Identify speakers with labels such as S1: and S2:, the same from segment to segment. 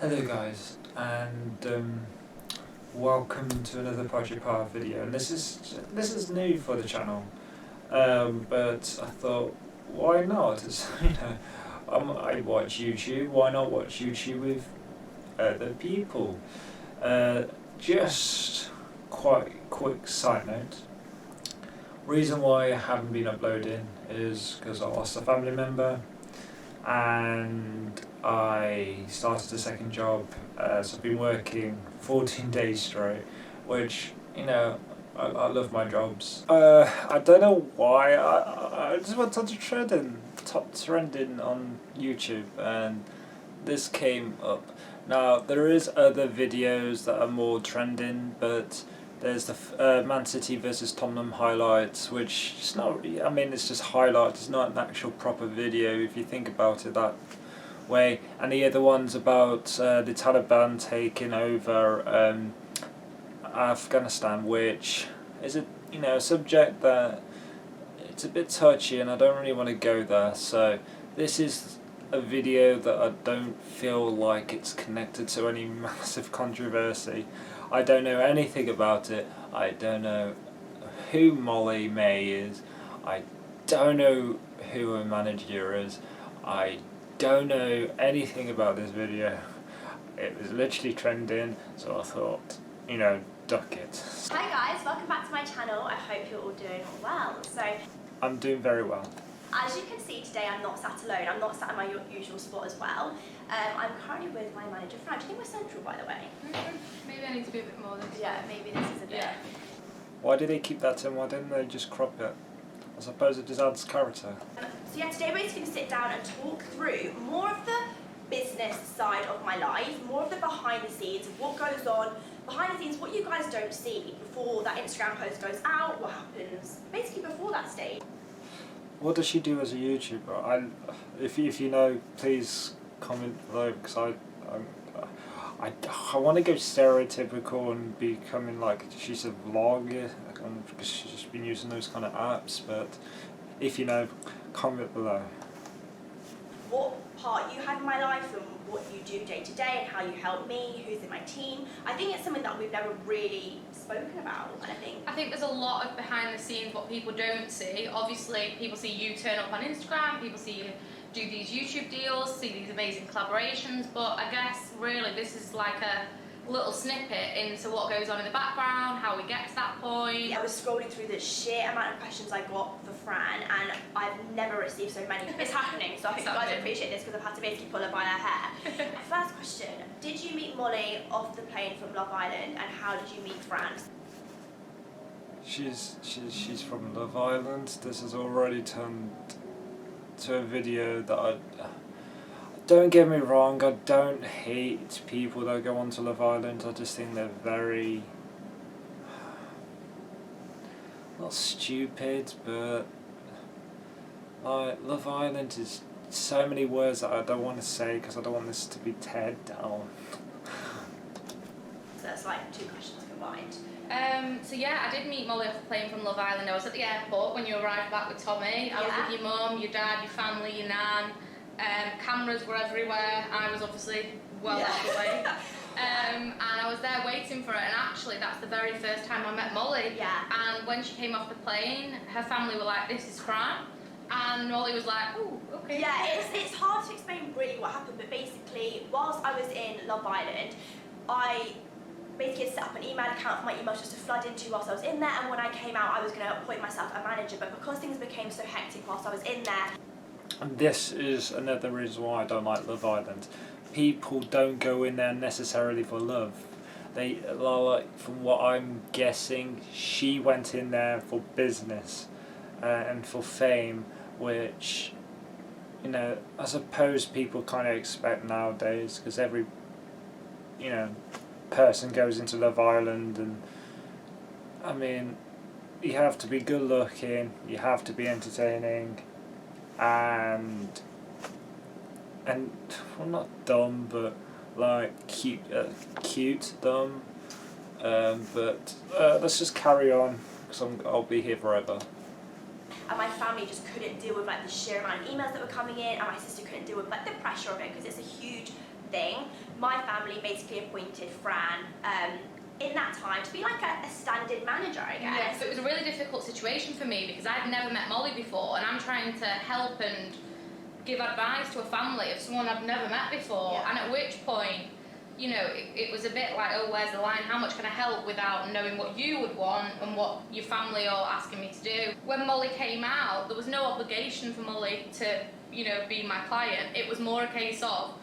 S1: Hello guys, and welcome to another Project Parth video. And this is new for the channel, but I thought, why not? It's, I watch YouTube. Why not watch YouTube with other people? Just quite quick side note. Reason why I haven't been uploading is because I lost a family member, and I started a second job, so I've been working 14 days straight, which, I love my jobs. I don't know why, I just went on to top trending on YouTube, and this came up. Now, there is other videos that are more trending, but there's the Man City versus Tottenham highlights, which is not really, it's just highlights, it's not an actual proper video if you think about it that way. And the other one's about the Taliban taking over Afghanistan, which is a subject that it's a bit touchy, and I don't really want to go there. So this is a video that I don't feel like it's connected to any massive controversy. I don't know anything about it. I don't know who MollyMae is. I don't know who her manager is. I don't know anything about this video. It was literally trending, so I thought, duck it.
S2: Hi guys, welcome back to my channel. I hope you're all doing well. So,
S1: I'm doing very well.
S2: as you can see today, I'm not sat alone. I'm not sat in my usual spot as well. I'm currently with my manager, Fran. Do you think we're central, by the way?
S3: Maybe I need to be a bit more than
S2: Yeah, maybe this is a bit.
S3: Yeah.
S1: Why did they keep that in? Why didn't they just crop it? I suppose it just adds character.
S2: So yeah, today we're just going to sit down and talk through more of the business side of my life, more of the behind the scenes, of what goes on behind the scenes, what you guys don't see before that Instagram post goes out, what happens basically before that stage.
S1: What does she do as a YouTuber? If you know, please comment below, because I want to go stereotypical and becoming like she's a vlogger, because she's just been using those kind of apps. But if you know, comment below.
S2: What part you had in my life and what you do day to day and how you help me, who's in my team. I think it's something that we've never really spoken about, and I think
S3: there's a lot of behind the scenes what people don't see. Obviously, people see you turn up on Instagram, people see you do these YouTube deals, see these amazing collaborations, but I guess really this is like a little snippet into what goes on in the background, how we get to that point.
S2: I was scrolling through the sheer amount of questions I got for Fran, and I've never received so many. It's happening, so I hope you guys appreciate this, because I've had to basically pull her by her hair. First question, did you meet Molly off the plane from Love Island, and how did you meet Fran?
S1: She's from Love Island. This has already turned to a video that don't get me wrong, I don't hate people that go onto Love Island. I just think they're very, not stupid, but Love Island is so many words that I don't want to say, because I don't want this to be teared down.
S2: So that's like two questions combined.
S3: So yeah, I did meet Molly off the plane from Love Island. I was at the airport when you arrived back with Tommy. I was with your mum, your dad, your family, your nan. Cameras were everywhere. I was obviously well out of the way. And I was there waiting for her, and actually that's the very first time I met Molly.
S2: Yeah.
S3: And when she came off the plane, her family were like, "This is Fran," and Molly was like, "Oh, okay."
S2: Yeah, it's hard to explain really what happened, but basically, whilst I was in Love Island, I basically set up an email account for my emails just to flood into whilst I was in there, and when I came out I was going to appoint myself a manager, but because things became so hectic whilst I was in there.
S1: And this is another reason why I don't like Love Island. People don't go in there necessarily for love. They, like, from what I'm guessing, she went in there for business and for fame, which, I suppose people kind of expect nowadays, because every, person goes into Love Island, and you have to be good looking, you have to be entertaining, and well, not dumb, but like cute dumb. But let's just carry on, because I'll be here forever.
S2: And my family just couldn't deal with like the sheer amount of emails that were coming in, and my sister couldn't deal with like the pressure of it, because it's a huge thing, my family basically appointed Fran in that time to be like a stand-in manager, I guess.
S3: Yeah, so it was a really difficult situation for me because I'd never met Molly before, and I'm trying to help and give advice to a family of someone I've never met before.
S2: Yeah.
S3: And at which point, you know, it was a bit like, oh, where's the line? How much can I help without knowing what you would want and what your family are asking me to do? When Molly came out, there was no obligation for Molly to, you know, be my client. It was more a case of,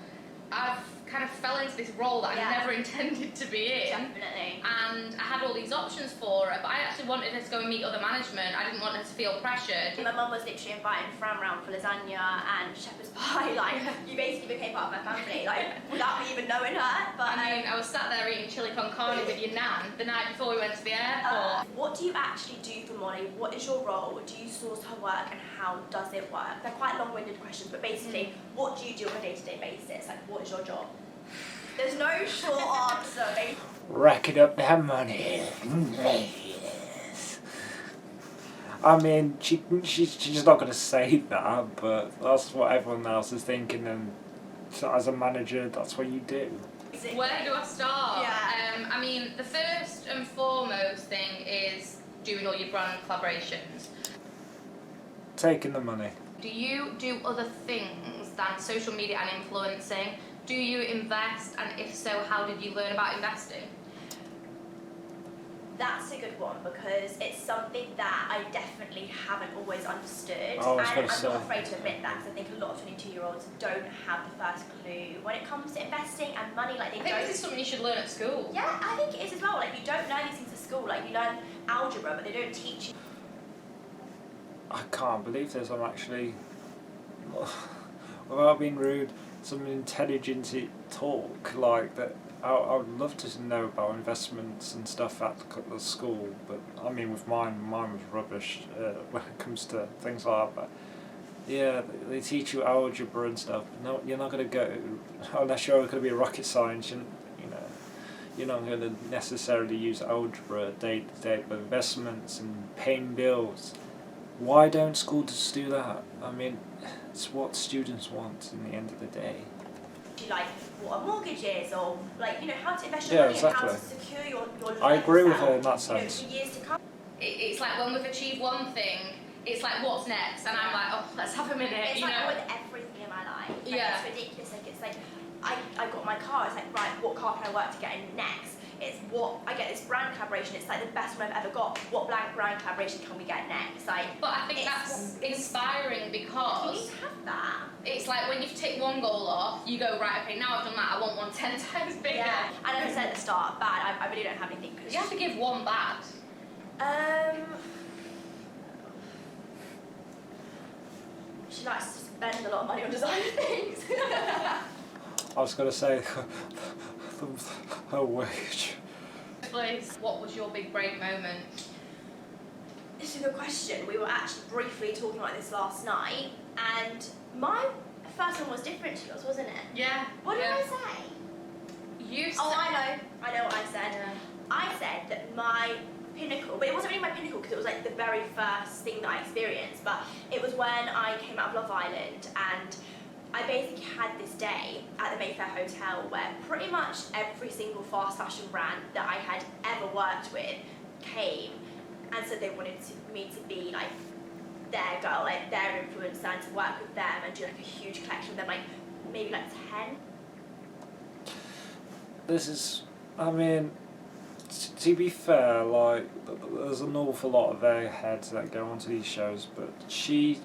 S3: I've kind of fell into this role that I never intended to be in.
S2: Definitely.
S3: And I had all these options for her, but I actually wanted her to go and meet other management. I didn't want her to feel pressured.
S2: My mum was literally inviting Fran round for lasagna and shepherd's pie. Like, you basically became part of my family, like, without me even knowing her. But
S3: I mean, I was sat there eating chili con carne with your nan the night before we went to the airport.
S2: What do you actually do for Molly? What is your role? Do you source her work and how does it work? They're quite long-winded questions, but basically, what do you do on a day-to-day basis? Like, what is your job? There's no short answer.
S1: Racking up their money. I mean, she's not going to say that, but that's what everyone else is thinking, and so as a manager, that's what you do.
S3: Where do I start?
S2: Yeah.
S3: I mean, the first and foremost thing is doing all your brand collaborations.
S1: Taking the money.
S3: Do you do other things than social media and influencing? Do you invest, and if so, how did you learn about investing?
S2: That's a good one because it's something that I definitely haven't always understood.
S1: Oh, I was
S2: and
S1: gonna
S2: I'm
S1: say.
S2: not afraid to admit that because I think a lot of 22-year-olds don't have the first clue when it comes to investing and money. Like, they
S3: I think
S2: don't.
S3: this is something you should learn at school.
S2: Yeah, I think it is as well. Like, you don't learn these things at school. Like, you learn algebra, but they don't teach you.
S1: I can't believe this. I'm actually, without being rude, some intelligent talk like that. I would love to know about investments and stuff at the school, but I mean, with mine was rubbish when it comes to things like that. But yeah, they teach you algebra and stuff. But no, you're not going to go unless you're going to be a rocket scientist. You're not going to necessarily use algebra day to day, but investments and paying bills. Why don't schools do that? I mean, it's what students want in the end of the day.
S2: Like what a mortgage is, or like, you know, how to invest
S1: Yeah,
S2: your money
S1: exactly.
S2: and how to secure your life.
S1: I agree with
S2: yourself,
S1: her in that sense.
S2: You know, for years to come.
S3: It's like when we've achieved one thing, it's like, what's next? And I'm like, oh, let's have a minute,
S2: It's
S3: you
S2: like
S3: know?
S2: with everything in my life. Like,
S3: Yeah.
S2: It's ridiculous. Like, it's like I got my car. It's like, right, what car can I work to get in next? It's what I get this brand collaboration. It's like the best one I've ever got. What brand collaboration can we get next? Like,
S3: But I think that's inspiring
S2: you
S3: because
S2: need to have that.
S3: it's like when you've ticked one goal off, you go, right, okay, now I've done that, I want one 10 times bigger.
S2: Yeah. And as I said at the start, bad. I really don't have anything.
S3: You have to give one bad.
S2: She likes to spend a lot of money on design things.
S1: I was going to say her wage.
S3: Please, what was your big break moment?
S2: This is a good question. We were actually briefly talking about this last night, and my first one was different to yours, wasn't it?
S3: Yeah.
S2: What did
S3: yeah.
S2: I say?
S3: You
S2: Oh,
S3: said-
S2: I know what I said.
S3: Yeah.
S2: I said that my pinnacle, but it wasn't really my pinnacle because it was like the very first thing that I experienced, but it was when I came out of Love Island, and I basically had this day at the Mayfair Hotel where pretty much every single fast fashion brand that I had ever worked with came and said they wanted me to be like their girl, like their influencer, and to work with them and do like a huge collection of them, like maybe like 10.
S1: This is, I mean, to be fair, like, there's an awful lot of airheads that go onto these shows, but to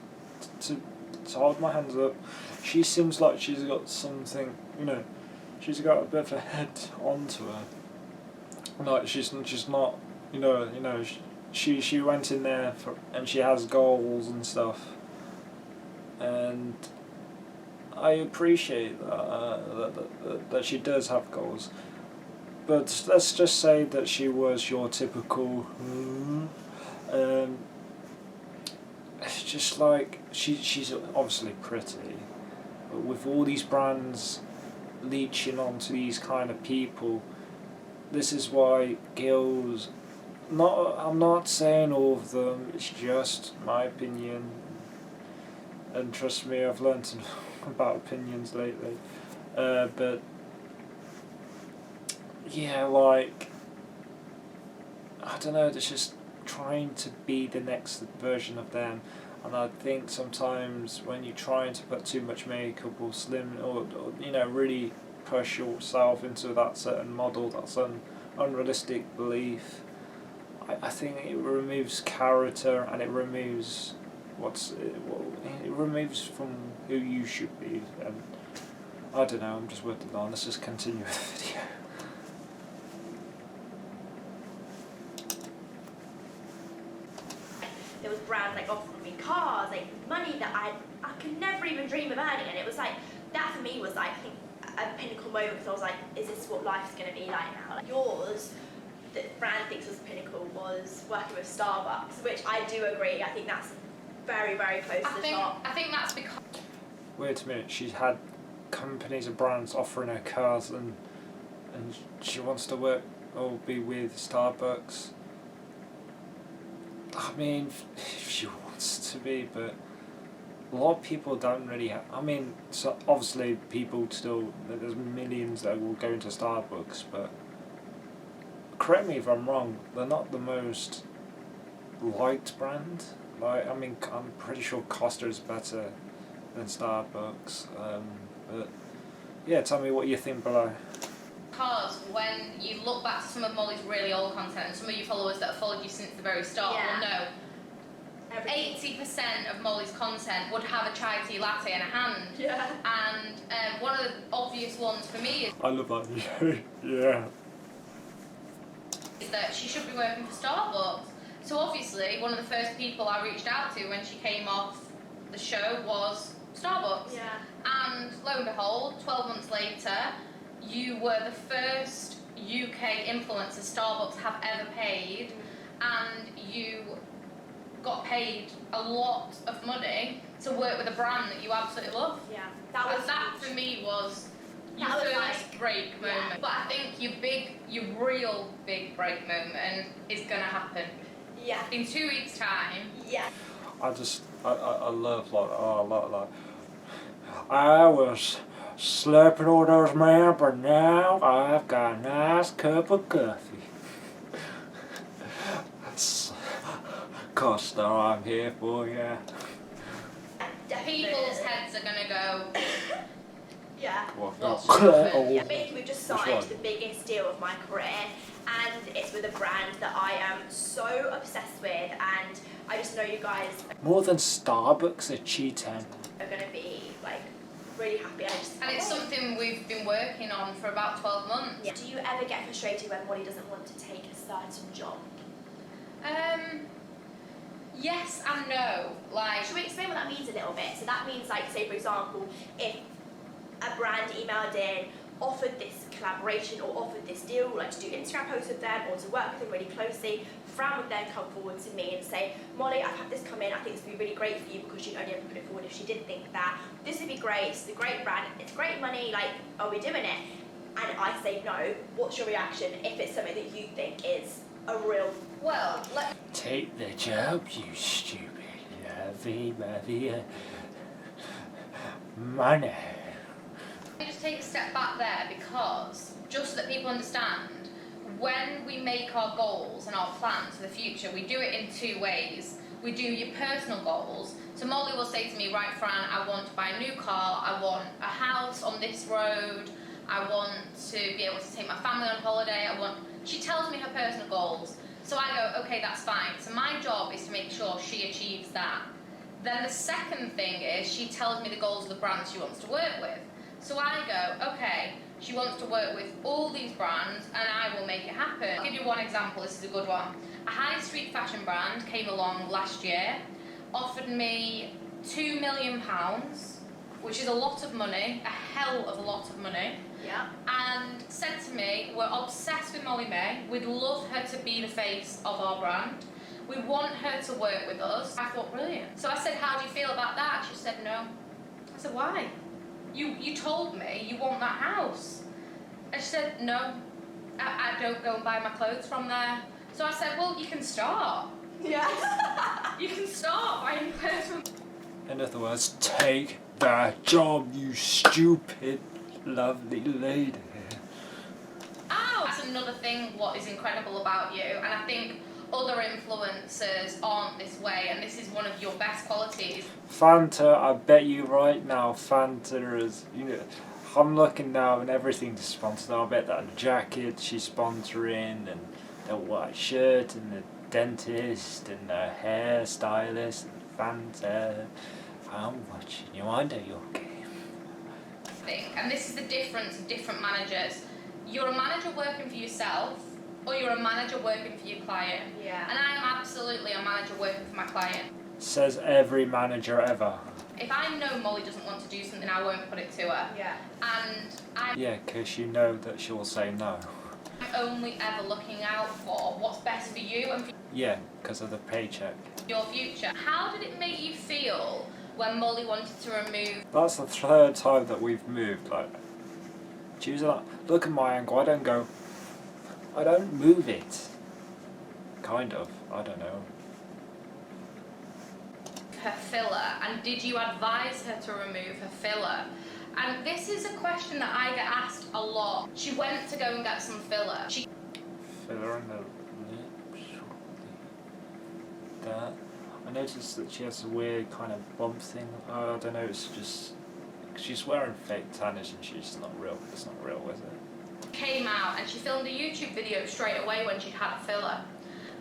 S1: hold my hands up, she seems like she's got something, you know, she's got a bit of a head onto her. Like, she's not, you know, she went in there and she has goals and stuff, and I appreciate that she does have goals, but let's just say that she was your typical. It's just like she's obviously pretty, but with all these brands leeching onto these kind of people, this is why girls. I'm not saying all of them. It's just my opinion, and trust me, I've learnt about opinions lately. But yeah, like, I don't know, it's just trying to be the next version of them. And I think sometimes when you're trying to put too much makeup or slim or really push yourself into that certain model, that's an unrealistic belief, I think it removes character and it removes it removes from who you should be. And I don't know, I'm just working on. Let's just continue with the video.
S2: There was brands like offering me cars, like money that I could never even dream of earning, and it was like that for me was like, I think, a pinnacle moment, because I was like, is this what life's going to be like now? Like yours, the brand thinks was pinnacle, was working with Starbucks, which I do agree. I think that's very, very close to the top.
S3: I think that's because.
S1: Wait a minute, she's had companies and brands offering her cars, and she wants to work or be with Starbucks. I mean, if she wants to be, but a lot of people don't really have. I mean, so obviously people still, there's millions that will go into Starbucks, but correct me if I'm wrong, they're not the most liked brand. Like, I mean, I'm pretty sure Costa is better than Starbucks. But yeah, tell me what you think below.
S3: Because when you look back to some of Molly's really old content, and some of you followers that have followed you since the very start will know 80% of Molly's content would have a chai tea latte in a hand.
S2: Yeah.
S3: And one of the obvious ones for me is
S1: I love that. Yeah.
S3: is that she should be working for Starbucks. So obviously, one of the first people I reached out to when she came off the show was Starbucks.
S2: Yeah.
S3: And lo and behold, 12 months later, you were the first UK influencer Starbucks have ever paid, and you got paid a lot of money to work with a brand that you absolutely love.
S2: Yeah. That
S3: for me was your
S2: that was
S3: first break moment.
S2: Yeah.
S3: But I think your real big break moment is gonna happen.
S2: Yeah.
S3: In 2 weeks' time.
S2: Yeah.
S1: I love I was slurping all those man, but now I've got a nice cup of coffee. Costa, I'm here for you.
S3: People's heads are gonna go.
S2: Yeah.
S1: Oh.
S2: Basically, we've just signed the biggest deal of my career, and it's with a brand that I am so obsessed with, and I just know you guys
S1: More than Starbucks, a cheetah.
S2: are going to be like really happy.
S3: And it's something we've been working on for about 12 months.
S2: Yeah. Do you ever get frustrated when Molly doesn't want to take a certain job?
S3: Yes and no. Like,
S2: Should we explain what that means a little bit? So that means, like, say for example, if a brand emailed in, offered this collaboration or offered this deal, like to do Instagram posts with them or to work with them really closely, Fran would then come forward to me and say, Molly, I've had this come in, I think this would be really great for you, because she'd only ever put it forward if she did think that this would be great, it's a great brand, it's great money, like, are we doing it? And I say no. What's your reaction if it's something that you think is a real...
S3: well,
S1: Take the job, you stupid lovey money.
S3: Let me just take a step back there, because just so that people understand, when we make our goals and our plans for the future, we do it in two ways. We do your personal goals. So Molly will say to me, right, Fran, I want to buy a new car, I want a house on this road, I want to be able to take my family on holiday, she tells me her personal goals. So I go, okay, that's fine. So my job is to make sure she achieves that. Then the second thing is she tells me the goals of the brands she wants to work with. So I go, okay, she wants to work with all these brands and I will make it happen. I'll give you one example, this is a good one. A high street fashion brand came along last year, offered me £2 million, which is a lot of money, a hell of a lot of money.
S2: Yeah.
S3: And said to me, we're obsessed with MollyMae, we'd love her to be the face of our brand, we want her to work with us. I thought, brilliant. So I said, how do you feel about that? She said, no. I said, why? You told me you want that house. And she said, no, I don't go and buy my clothes from there. So I said, well, you can start.
S2: Yeah.
S3: You can start buying clothes from...
S1: In other words, take that job, you stupid lovely lady.
S3: Oh, that's another thing what is incredible about you, and I think other influencers aren't this way, and this is one of your best qualities.
S1: Fanta, I bet you right now, Fanta is, I'm looking now and everything's sponsored. I bet that jacket she's sponsoring, and the white shirt, and the dentist, and the hairstylist, and Fanta. I'm watching you, I know your game.
S3: And this is the difference of different managers. You're a manager working for yourself, or you're a manager working for your client.
S2: Yeah.
S3: And I am absolutely a manager working for my client.
S1: Says every manager ever.
S3: If I know Molly doesn't want to do something, I won't put it to her.
S2: Yeah.
S3: And I'm
S1: Yeah, because you know that she'll say no.
S3: only ever looking out for what's best for you and for
S1: Yeah, because of the paycheck.
S3: your future. How did it make you feel when Molly wanted to remove?
S1: That's the third time that we've moved. Like, choose that. Look at my angle. I don't move it. Kind of. I don't know.
S3: Her filler, and did you advise her to remove her filler? And this is a question that I get asked a lot. She went to go and get some filler.
S1: Filler in the lips. That. I noticed that she has a weird kind of bump thing. I don't know. It's just she's wearing fake tanners and she's not real. It's not real, is it?
S3: Came out and she filmed a YouTube video straight away when she'd had a filler,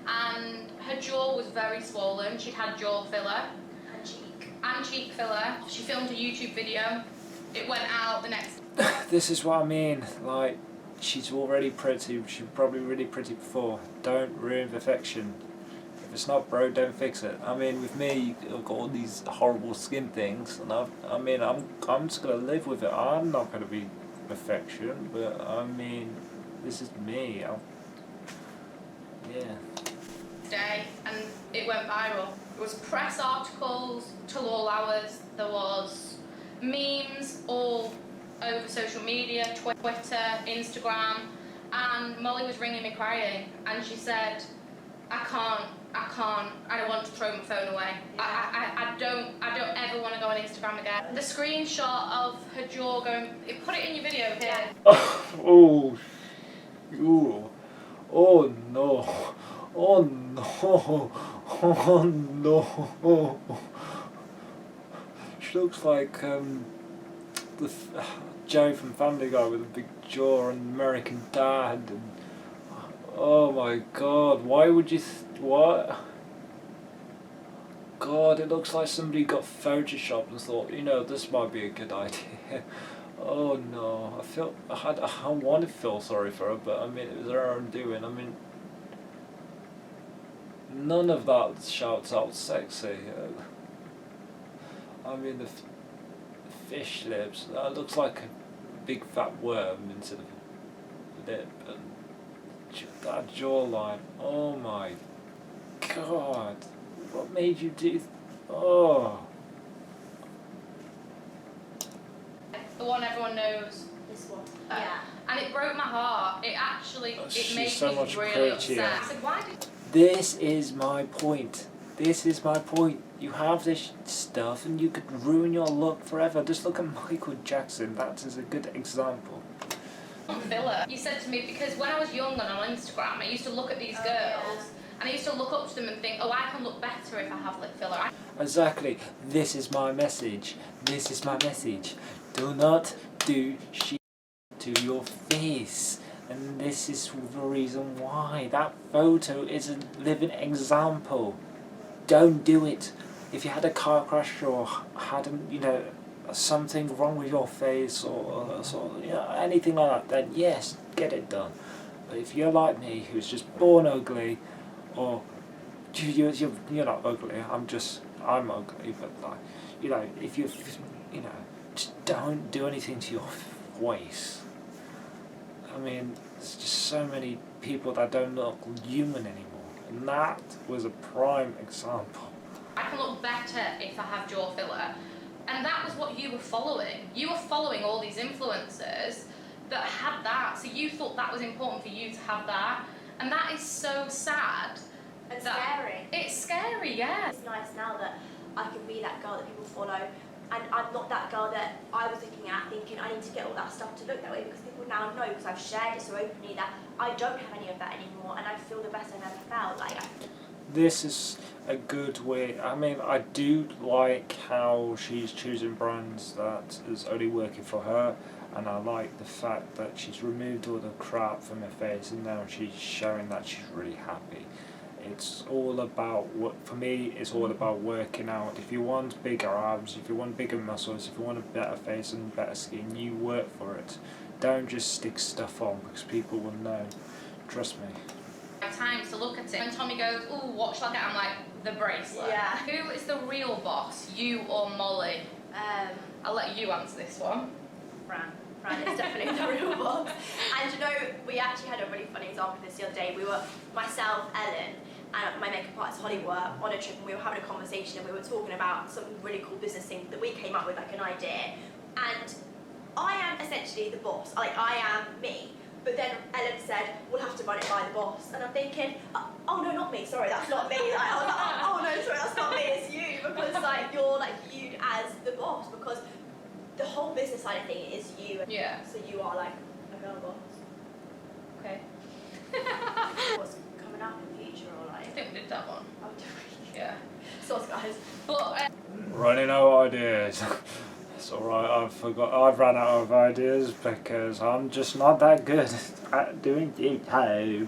S3: and her jaw was very swollen. She'd had jaw filler and cheek filler. She filmed a YouTube video. It went out the next.
S1: This is what I mean. Like, she's already pretty. She's probably really pretty before. Don't ruin perfection. If it's not broke, don't fix it. I mean, with me, I've got all these horrible skin things, and I'm just gonna live with it. I'm not gonna be perfection, but I mean, this is me. Yeah.
S3: Day, and it went viral. It was press articles till all hours. There was memes all over social media, Twitter, Instagram, and Molly was ringing me crying, and she said, I don't want to throw my phone away.
S2: Yeah.
S3: I don't ever want to go on Instagram again. The screenshot of her jaw going, put it in your video here.
S1: Oh, oh no, oh no, oh no. She looks like Joe from Family Guy with a big jaw and American Dad. And, oh my God! Why would you? What? God, it looks like somebody got photoshopped and thought, this might be a good idea. Oh no, I want to feel sorry for her, but I mean, it was her own doing. I mean, none of that shouts out sexy. I mean, the fish lips, that looks like a big fat worm instead of a lip, and that jawline, oh my God, what made you do, oh.
S3: The one everyone knows.
S2: This one. Yeah.
S3: And it broke my heart. It actually, it made
S1: so
S3: me
S1: much
S3: really
S1: prettier.
S3: upset. I said, why did...
S1: This is my point. You have this stuff and you could ruin your look forever. Just look at Michael Jackson. That is a good example.
S3: Filler. You said to me, because when I was young and on Instagram, I used to look at these girls and I used to look up to them and think, oh, I can look better if I have lip filler.
S1: Exactly. This is my message. Do not do shit to your face. And this is the reason why. That photo is a living example. Don't do it. If you had a car crash or had something wrong with your face or anything like that, then yes, get it done. But if you're like me, who's just born ugly, or you're not ugly, I'm ugly, but if you just don't do anything to your face. I mean, there's just so many people that don't look human anymore, and that was a prime example.
S3: I can look better if I have jaw filler. And that was what you were following. You were following all these influencers that had that, so you thought that was important for you to have that. And that is so sad.
S2: And scary.
S3: It's scary, yeah.
S2: It's nice now that I can be that girl that people follow And I'm not that girl that I was looking at thinking I need to get all that stuff to look that way, because people now know, because I've shared it so openly, that I don't have any of that anymore, and I feel the best I've ever felt. Like,
S1: this is a good way. I mean, I do like how she's choosing brands that is only working for her, and I like the fact that she's removed all the crap from her face and now she's showing that she's really happy. It's all about, for me, it's all about working out. If you want bigger abs, if you want bigger muscles, if you want a better face and better skin, you work for it. Don't just stick stuff on because people will know. Trust me.
S3: Time to look at it. When Tommy goes, "Ooh, what shall I get?" I'm like, the bracelet.
S2: Yeah.
S3: Who is the real boss, you or Molly? I'll let you answer this one.
S2: Fran is definitely the real boss. And you know, we actually had a really funny example of this the other day. We were, myself, Ellen, and my makeup artist Holly were on a trip, and we were having a conversation, and we were talking about some really cool business thing that we came up with, like an idea. And I am essentially the boss, like I am me. But then Ellen said, we'll have to run it by the boss. And I'm thinking, oh no, not me, sorry, that's not me. Like, I was like, oh no, sorry, that's not me, it's you. Because like you're like viewed as the boss, because the whole business side of thing is you.
S3: Yeah.
S2: So you are like a girl boss.
S3: Okay.
S2: What's coming up in the future, or like?
S3: I think we did that one.
S2: Oh, don't
S3: Yeah.
S2: Sauce, guys.
S3: But
S1: Running out of ideas. It's alright, I've ran out of ideas because I'm just not that good at doing YouTube.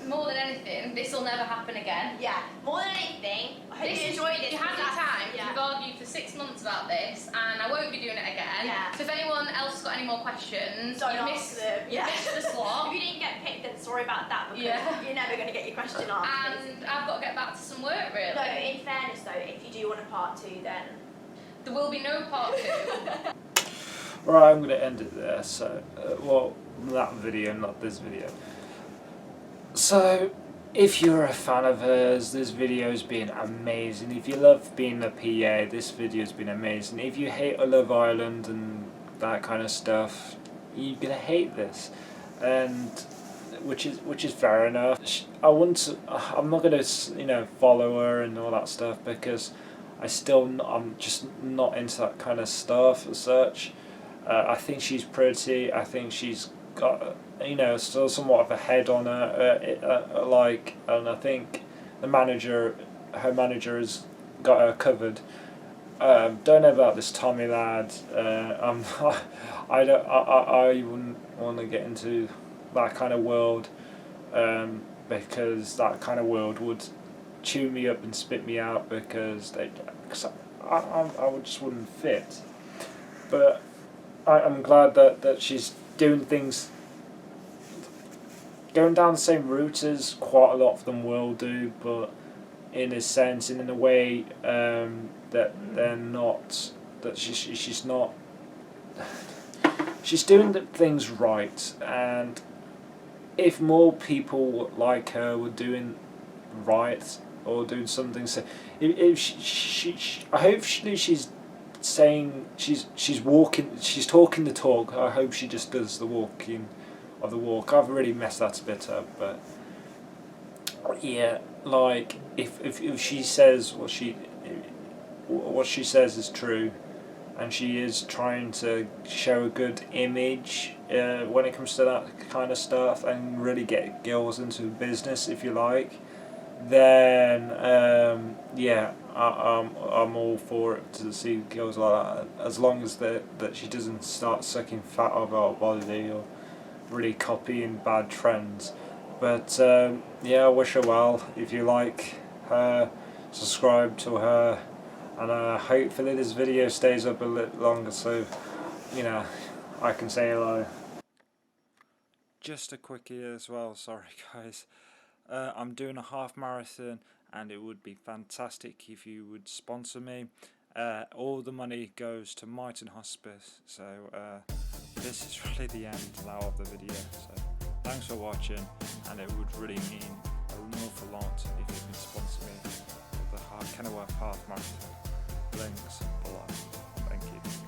S3: more than anything, this will never happen again.
S2: Yeah, more than anything, I hope you enjoyed it.
S3: You had your time.
S2: Yeah.
S3: We've argued for 6 months about this, and I won't be doing it again.
S2: Yeah.
S3: So if anyone else has got any more questions,
S2: Don't
S3: you
S2: ask
S3: missed,
S2: them.
S3: you missed the slot.
S2: If you didn't get picked, then sorry about that, because
S3: Yeah.
S2: you're never going to get your question asked.
S3: And I've got to get back to some work, really.
S2: No, in fairness though, if you do want a part 2, then
S3: There will be no part 2.
S1: Right, I'm going to end it there. So, well, that video, not this video. So, if you're a fan of hers, this video's been amazing. If you love being a PA, this video's been amazing. If you hate Love Island and that kind of stuff, you're gonna hate this, and which is fair enough. I'm not gonna follow her and all that stuff because I'm just not into that kind of stuff as such. I think she's pretty. I think she's got still somewhat of a head on her. And I think her manager has got her covered. Don't know about this Tommy lad. I wouldn't want to get into that kind of world because that kind of world would chew me up and spit me out because I just wouldn't fit. But I'm glad that she's doing things, going down the same route as quite a lot of them will do, but in a sense and in a way that they're not, that she's not, she's doing the things right. And if more people like her were doing right or doing something, so if I hope she's saying she's talking the talk. I hope she just does the walking of the walk. I've really messed that bit up, but yeah, like if she says what she says is true, and she is trying to show a good image when it comes to that kind of stuff and really get girls into business, if you like, then yeah, I'm all for it to see girls like that, as long as that she doesn't start sucking fat of our body or really copying bad trends. But yeah, I wish her well. If you like her, subscribe to her, and hopefully this video stays up a little longer so I can say hello. Just a quickie as well, sorry guys. I'm doing a half marathon and it would be fantastic if you would sponsor me. All the money goes to Mighton Hospice, so this is really the end now of the video. So thanks for watching, and it would really mean an awful lot if you could sponsor me for the Kenilworth Half Marathon. Links below. Thank you.